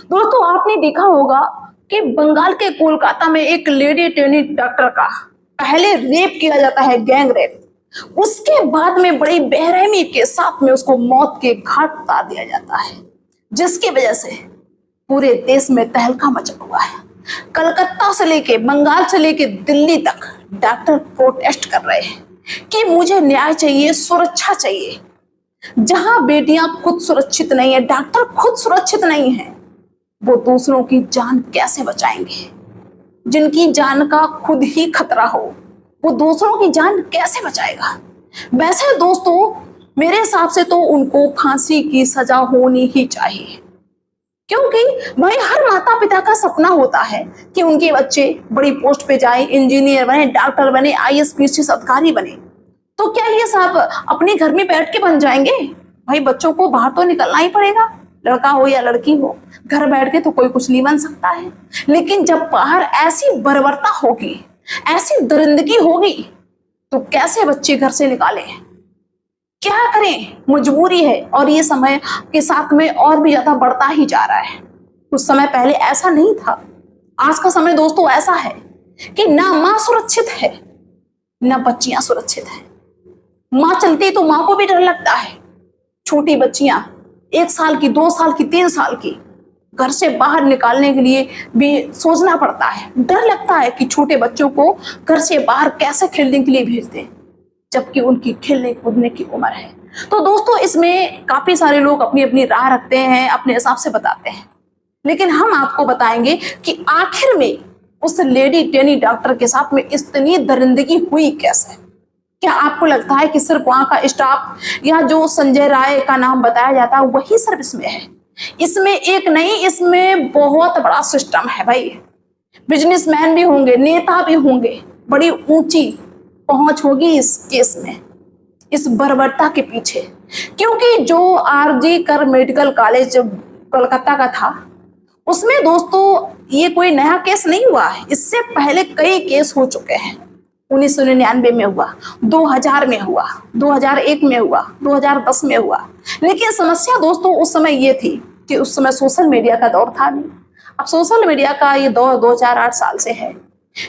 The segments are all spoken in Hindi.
दोस्तों आपने देखा होगा कि बंगाल के कोलकाता में एक लेडी ट्रेनी डॉक्टर का पहले रेप किया जाता है, गैंग रेप। उसके बाद में बड़ी बेरहमी के साथ में उसको मौत के घाट उतार दिया जाता है, जिसकी वजह से पूरे देश में तहलका मचा हुआ है। कलकत्ता से लेके बंगाल से लेके दिल्ली तक डॉक्टर प्रोटेस्ट कर रहे हैं कि मुझे न्याय चाहिए, सुरक्षा चाहिए। जहां बेटियां खुद सुरक्षित नहीं है, डॉक्टर खुद सुरक्षित नहीं है, वो दूसरों की जान कैसे बचाएंगे? जिनकी जान का खुद ही खतरा हो, वो दूसरों की जान कैसे बचाएगा? वैसे दोस्तों मेरे हिसाब से तो उनको फांसी की सजा होनी ही चाहिए, क्योंकि भाई हर माता पिता का सपना होता है कि उनके बच्चे बड़ी पोस्ट पे जाए, इंजीनियर बने, डॉक्टर बने, आईएएस पीएस अधिकारी बने। तो क्या ये सब अपने घर में बैठ के बन जाएंगे? भाई बच्चों को बाहर तो निकलना ही पड़ेगा, लड़का हो या लड़की हो। घर बैठ के तो कोई कुछ नहीं बन सकता है। लेकिन जब बाहर ऐसी बर्बरता होगी, ऐसी दरिंदगी होगी, तो कैसे बच्चे घर से निकालें? क्या करें? मजबूरी है, और ये समय के साथ में और भी ज्यादा बढ़ता ही जा रहा है। कुछ समय पहले ऐसा नहीं था। आज का समय दोस्तों ऐसा है कि ना माँ सुरक्षित है, ना बच्चियां सुरक्षित है। माँ चलती तो माँ को भी डर लगता है। छोटी बच्चियां 1 साल की, 2 साल की, 3 साल की, घर से बाहर निकालने के लिए भी सोचना पड़ता है। डर लगता है कि छोटे बच्चों को घर से बाहर कैसे खेलने के लिए भेज दें, जबकि उनकी खेलने कूदने की उम्र है। तो दोस्तों इसमें काफी सारे लोग अपनी अपनी राह रखते हैं, अपने हिसाब से बताते हैं, लेकिन हम आपको बताएंगे कि आखिर में उस लेडी ट्रेनी डॉक्टर के साथ में इतनी दरिंदगी हुई कैसे। क्या आपको लगता है कि सिर्फ वहां का स्टाफ या जो संजय राय का नाम बताया जाता है वही सिर्फ इसमें है? इसमें एक नहीं, इसमें बहुत बड़ा सिस्टम है भाई। बिजनेसमैन भी होंगे, नेता भी होंगे, बड़ी ऊंची पहुंच होगी इस केस में, इस बर्बरता के पीछे। क्योंकि जो आरजी कर मेडिकल कॉलेज कोलकाता का था, उसमें दोस्तों ये कोई नया केस नहीं हुआ है। इससे पहले कई केस हो चुके हैं। 1999 में हुआ, 2000 में हुआ, 2001 में हुआ, 2010 में हुआ। लेकिन समस्या दोस्तों उस समय ये थी कि उस समय सोशल मीडिया का दौर था नहीं। अब सोशल मीडिया का ये दौर 2008 साल से है,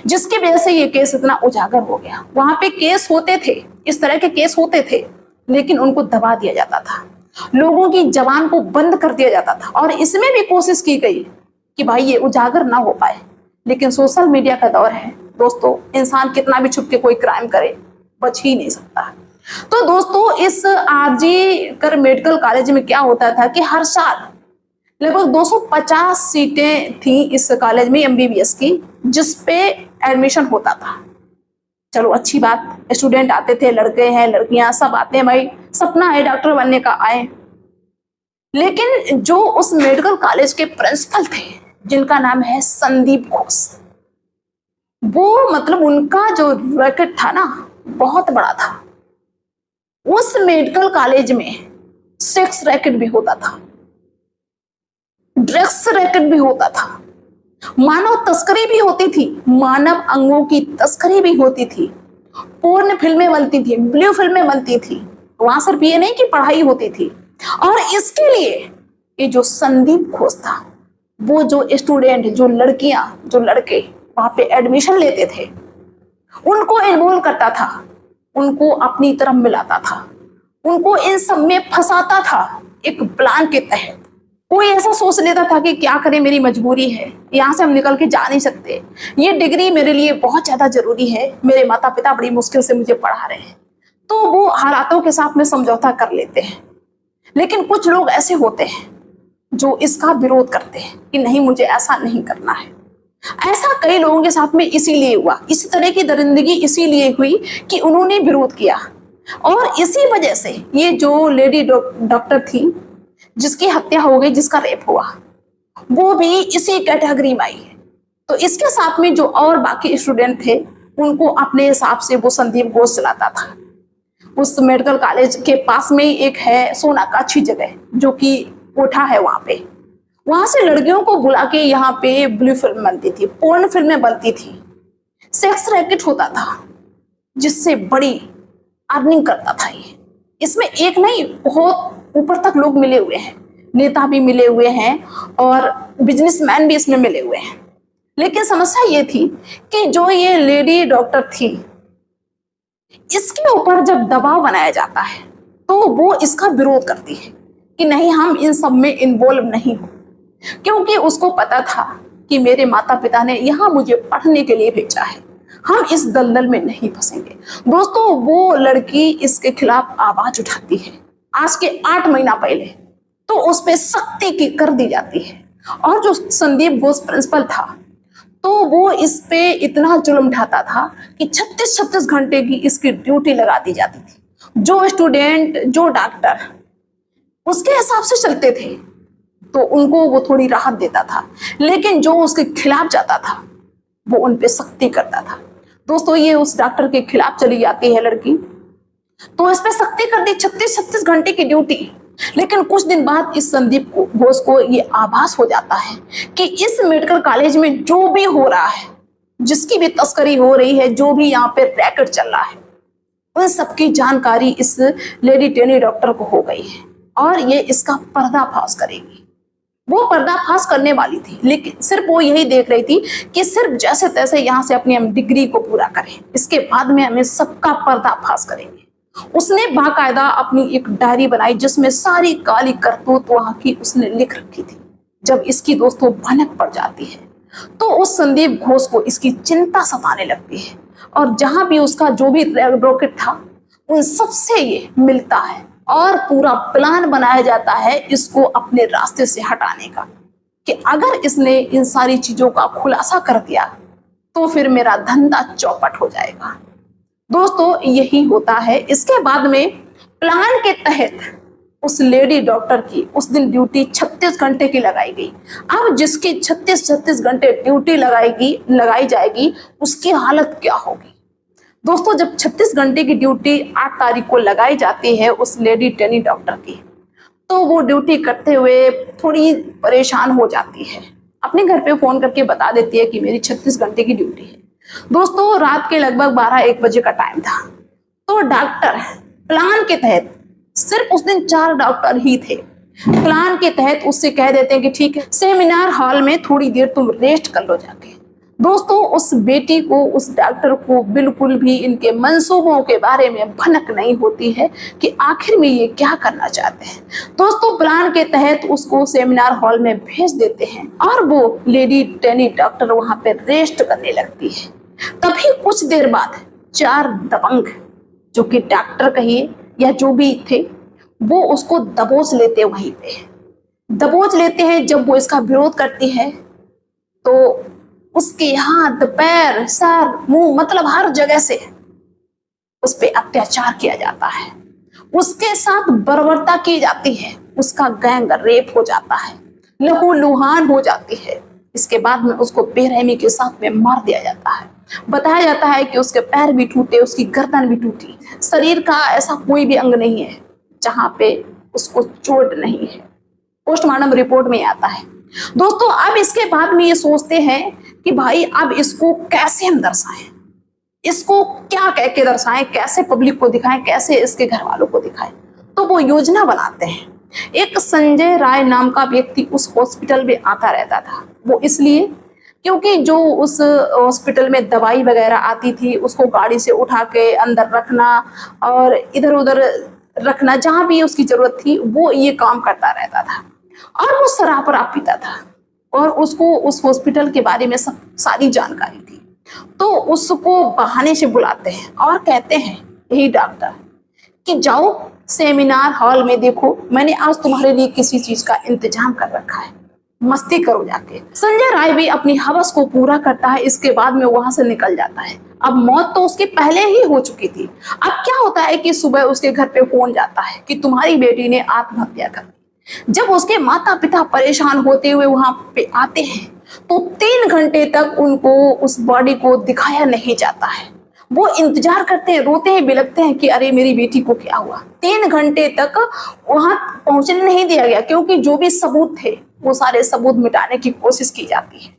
जिसकी वजह से ये केस इतना उजागर हो गया। वहां पे केस होते थे, इस तरह के केस होते थे, लेकिन उनको दबा दिया जाता था, लोगों की जबान को बंद कर दिया जाता था। और इसमें भी कोशिश की गई कि भाई ये उजागर ना हो पाए। लेकिन सोशल मीडिया का दौर है दोस्तों, इंसान कितना भी छुप के कोई क्राइम करे, बच ही नहीं सकता। तो दोस्तों इस आरजी कर मेडिकल कॉलेज में क्या होता था कि हर साल लगभग 250 सीटें थी इस कॉलेज में एमबीबीएस की, जिसपे एडमिशन होता था। चलो अच्छी बात, स्टूडेंट आते थे, लड़के हैं लड़कियां सब आते हैं, भाई सपना है डॉक्टर बनने का, आए। लेकिन जो उस मेडिकल कॉलेज के प्रिंसिपल थे, जिनका नाम है संदीप घोष, वो मतलब उनका जो रैकेट था ना बहुत बड़ा था। उस मेडिकल कॉलेज में सेक्स रैकेट भी होता था, ड्रग्स रैकेट भी होता था, मानव तस्करी भी होती थी, मानव अंगों की तस्करी भी होती थी, पोर्न फिल्में बनती थी, ब्लू फिल्में बनती थी। वहां सिर्फ ये नहीं कि पढ़ाई होती थी। और इसके लिए ये जो संदीप घोष था, वो जो स्टूडेंट, जो लड़कियां, जो लड़के वहां पे एडमिशन लेते थे, उनको इन्वॉल्व करता था, उनको अपनी तरफ मिलाता था, उनको इन सब में फंसाता था एक प्लान के तहत। कोई ऐसा सोच लेता था कि क्या करें, मेरी मजबूरी है, यहाँ से हम निकल के जा नहीं सकते, ये डिग्री मेरे लिए बहुत ज्यादा जरूरी है, मेरे माता पिता बड़ी मुश्किल से मुझे पढ़ा रहे हैं, तो वो हालातों के साथ में समझौता कर लेते हैं। लेकिन कुछ लोग ऐसे होते हैं जो इसका विरोध करते हैं कि नहीं, मुझे ऐसा नहीं करना है। ऐसा कई लोगों के साथ में इसीलिए हुआ, इसी तरह की दरिंदगी इसीलिए हुई कि उन्होंने विरोध किया। और इसी वजह से ये जो लेडी डॉक्टर थी, जिसकी हत्या हो गई, जिसका रेप हुआ, वो भी इसी कैटेगरी में आई है। तो इसके साथ में जो और बाकी स्टूडेंट थे, उनको अपने हिसाब से वो संदीप घोष चलाता था। उस मेडिकल कॉलेज के पास में ही एक है सोनाकाछी जगह, जो कि कोठा है वहां पे। वहां से लड़कियों को बुला के यहाँ पे ब्लू फिल्म बनती थी, पोर्न फिल्में बनती थी, सेक्स रैकेट होता था, जिससे बड़ी अर्निंग करता था ये। इसमें एक नहीं, बहुत ऊपर तक लोग मिले हुए हैं। नेता भी मिले हुए हैं और बिजनेसमैन भी इसमें मिले हुए हैं। लेकिन समस्या ये थी कि जो ये लेडी डॉक्टर थी, इसके ऊपर जब दबाव बनाया जाता है तो वो इसका विरोध करती है कि नहीं, हम इन सब में इन्वॉल्व नहीं हो, क्योंकि उसको पता था कि मेरे माता पिता ने यहाँ मुझे पढ़ने के लिए भेजा है, हम इस दलदल में नहीं फंसेंगे। दोस्तों, वो लड़की इसके खिलाफ आवाज उठाती है। आज के 8 महीना पहले तो उस पर सख्ती की कर दी जाती है, और जो संदीप घोष प्रिंसिपल था तो वो इस पे इतना जुल्म उठाता था कि 36-36 घंटे की इसकी ड्यूटी लगा दी जाती थी। जो स्टूडेंट, जो डॉक्टर उसके हिसाब से चलते थे तो उनको वो थोड़ी राहत देता था, लेकिन जो उसके खिलाफ जाता था वो उन पे सख्ती करता था। दोस्तों, ये उस डॉक्टर के खिलाफ चली जाती है लड़की, तो इस पे सख्ती कर दी, 36-36 घंटे की ड्यूटी। लेकिन कुछ दिन बाद इस संदीप घोष को ये आभास हो जाता है कि इस मेडिकल कॉलेज में जो भी हो रहा है, जिसकी भी तस्करी हो रही है, जो भी यहाँ पे रैकेट चल रहा है, उन सबकी जानकारी इस लेडी ट्रेनी डॉक्टर को हो गई है और ये इसका पर्दाफाश करेगी। वो पर्दाफाश करने वाली थी, लेकिन सिर्फ वो यही देख रही थी कि सिर्फ जैसे तैसे यहाँ से अपनी हम डिग्री को पूरा करें, इसके बाद में हमें सबका पर्दाफाश करेंगे। उसने बाकायदा अपनी एक डायरी बनाई जिसमें सारी काली करतूत वहां की उसने लिख रखी थी। जब इसकी दोस्तों भनक पड़ जाती है तो उस संदीप घोष को इसकी चिंता सताने लगती है, और जहां भी उसका जो भी रॉकेट था उन सबसे ये मिलता है और पूरा प्लान बनाया जाता है इसको अपने रास्ते से हटाने का, कि अगर इसने इन सारी चीजों का खुलासा कर दिया तो फिर मेरा धंधा चौपट हो जाएगा। दोस्तों, यही होता है। इसके बाद में प्लान के तहत उस लेडी डॉक्टर की उस दिन ड्यूटी 36 घंटे की लगाई गई। अब जिसकी 36 घंटे ड्यूटी लगाई जाएगी उसकी हालत क्या होगी। दोस्तों, जब 36 घंटे की ड्यूटी 8 तारीख को लगाई जाती है उस लेडी ट्रेनी डॉक्टर की, तो वो ड्यूटी करते हुए थोड़ी परेशान हो जाती है। अपने घर पे फोन करके बता देती है कि मेरी 36 घंटे की ड्यूटी है। दोस्तों, रात के लगभग 12-1 बजे का टाइम था। तो डॉक्टर प्लान के तहत, सिर्फ उस दिन 4 डॉक्टर ही थे, प्लान के तहत उससे कह देते हैं कि ठीक है, सेमिनार हॉल में थोड़ी देर तुम रेस्ट कर लो जाके। दोस्तों, उस बेटी को, उस डॉक्टर को बिल्कुल भी इनके मंसूबों के बारे में भनक नहीं होती है कि आखिर में ये क्या करना चाहते हैं। दोस्तों, प्लान के तहत उसको सेमिनार हॉल में भेज देते हैं और वो लेडी ट्रेनी डॉक्टर वहां पे रेस्ट करने लगती है। तभी कुछ देर बाद 4 दबंग, जो कि डॉक्टर कहिए या जो भी थे, वो उसको दबोच लेते, वहीं पे दबोच लेते हैं। जब वो इसका विरोध करती है तो उसके हाथ, पैर, सर, मुंह, मतलब हर जगह से उस पे अत्याचार किया जाता है, उसके साथ बर्बरता की जाती है, उसका गैंग रेप हो जाता है, लहूलुहान हो जाती है। इसके बाद में उसको बेरहमी के साथ में मार दिया जाता है। बताया जाता है कि उसके पैर भी टूटे, उसकी गर्दन भी टूटी, शरीर का ऐसा कोई भी अंग नहीं है जहां पे उसको चोट नहीं है। पोस्टमार्टम रिपोर्ट में आता है। दोस्तों, अब इसके बाद में ये सोचते हैं कि भाई अब इसको कैसे हम दर्शाएं, इसको क्या कह के दर्शाएं, कैसे पब्लिक को दिखाएं, कैसे इसके घर वालों को दिखाएं। तो वो योजना बनाते हैं। एक संजय राय नाम का व्यक्ति उस हॉस्पिटल में आता रहता था। वो इसलिए क्योंकि जो उस हॉस्पिटल में दवाई वगैरह आती थी उसको गाड़ी से उठा के अंदर रखना और इधर उधर रखना, जहां भी उसकी जरूरत थी वो ये काम करता रहता था। और वो शराब पीता था और उसको उस हॉस्पिटल के बारे में सब सारी जानकारी थी। तो उसको बहाने से बुलाते हैं और कहते हैं, यही डॉक्टर, कि जाओ सेमिनार हॉल में, देखो मैंने आज तुम्हारे लिए किसी चीज का इंतजाम कर रखा है, मस्ती करो जाके। संजय राय भी अपनी हवस को पूरा करता है। इसके बाद में वहां से निकल जाता है। अब मौत तो उसके पहले ही हो चुकी थी। अब क्या होता है कि सुबह उसके घर पे फोन जाता है कि तुम्हारी बेटी ने आत्महत्या कर दी। जब उसके माता पिता परेशान होते हुए वहां पे आते हैं तो 3 घंटे तक उनको उस बॉडी को दिखाया नहीं जाता है। वो इंतजार करते हैं, रोते हैं, बिलखते हैं कि अरे मेरी बेटी को क्या हुआ। 3 घंटे तक वहां पहुंचने नहीं दिया गया, क्योंकि जो भी सबूत थे वो सारे सबूत मिटाने की कोशिश की जाती है।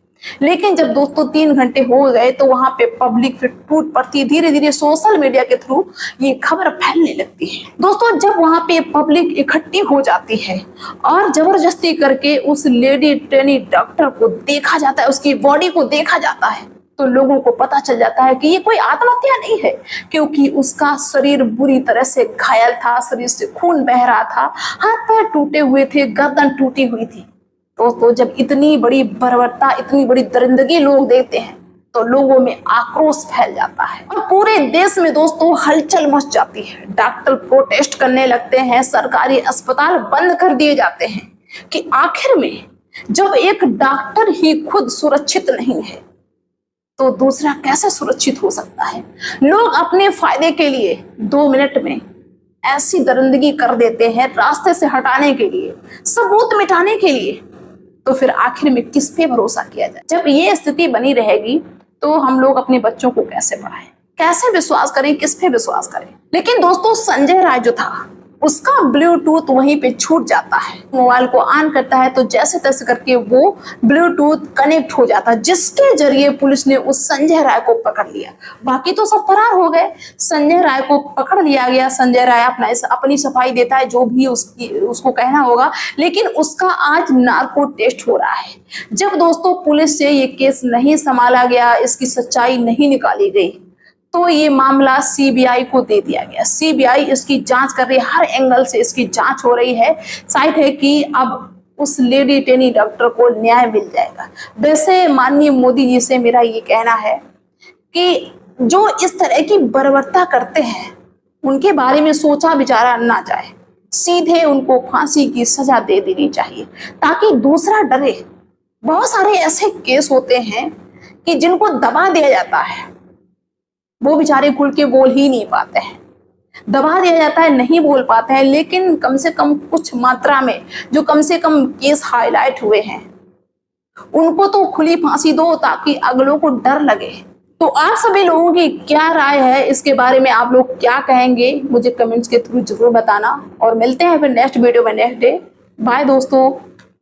लेकिन जब दोस्तों 3 घंटे हो गए तो वहां पे पब्लिक फिर टूट पड़ती, धीरे धीरे सोशल मीडिया के थ्रू ये खबर फैलने लगती है। दोस्तों जब वहां पे पब्लिक इकट्ठी हो जाती है और जबरदस्ती करके उस लेडी ट्रेनी डॉक्टर को देखा जाता है, उसकी बॉडी को देखा जाता है, तो लोगों को पता चल जाता है कि ये कोई आत्महत्या नहीं है, क्योंकि उसका शरीर बुरी तरह से घायल था, शरीर से खून बह रहा था, हाथ पैर टूटे हुए थे, गर्दन टूटी हुई थी। दोस्तों जब इतनी बड़ी बर्बरता, इतनी बड़ी दरिंदगी लोग देखते हैं तो लोगों में आक्रोश फैल जाता है और पूरे देश में दोस्तों हलचल मच जाती है। डॉक्टर प्रोटेस्ट करने लगते हैं, सरकारी अस्पताल बंद कर दिए जाते हैं कि आखिर में जब एक डॉक्टर ही खुद सुरक्षित नहीं है तो दूसरा कैसे सुरक्षित हो सकता है। लोग अपने फायदे के लिए 2 मिनट में ऐसी दरिंदगी कर देते हैं, रास्ते से हटाने के लिए, सबूत मिटाने के लिए, तो फिर आखिर में किस पे भरोसा किया जाए। जब ये स्थिति बनी रहेगी तो हम लोग अपने बच्चों को कैसे पढ़ाएं, कैसे विश्वास करें, किस पे विश्वास करें। लेकिन दोस्तों संजय राय जो था उसका ब्लूटूथ वहीं पे छूट जाता है, मोबाइल को ऑन करता है तो जैसे तैसे करके वो ब्लूटूथ कनेक्ट हो जाता है, जिसके जरिए पुलिस ने उस संजय राय को पकड़ लिया। बाकी तो सब फरार हो गए, संजय राय को पकड़ लिया गया। संजय राय अपनी सफाई देता है, जो भी उसको कहना होगा, लेकिन उसका आज नार्को टेस्ट हो रहा है। जब दोस्तों पुलिस से ये केस नहीं संभाला गया, इसकी सच्चाई नहीं निकाली गई, तो ये मामला सीबीआई को दे दिया गया। सीबीआई इसकी जांच कर रही है, हर एंगल से इसकी जांच हो रही है। शायद है कि अब उस लेडी ट्रेनी डॉक्टर को न्याय मिल जाएगा। वैसे माननीय मोदी जी से मेरा ये कहना है कि जो इस तरह की बर्बरता करते हैं उनके बारे में सोचा विचारा ना जाए, सीधे उनको फांसी की सजा दे देनी चाहिए ताकि दूसरा डरे। बहुत सारे ऐसे केस होते हैं कि जिनको दबा दिया जाता है, वो बेचारे खुल के बोल ही नहीं पाते हैं, दबा दिया जाता है, नहीं बोल पाते हैं। लेकिन कम से कम कुछ मात्रा में जो कम से कम केस हाईलाइट हुए हैं उनको तो खुली फांसी दो ताकि अगलों को डर लगे। तो आप सभी लोगों की क्या राय है इसके बारे में, आप लोग क्या कहेंगे मुझे कमेंट्स के थ्रू जरूर बताना। और मिलते हैं फिर नेक्स्ट वीडियो में नेक्स्ट डे। बाय दोस्तों।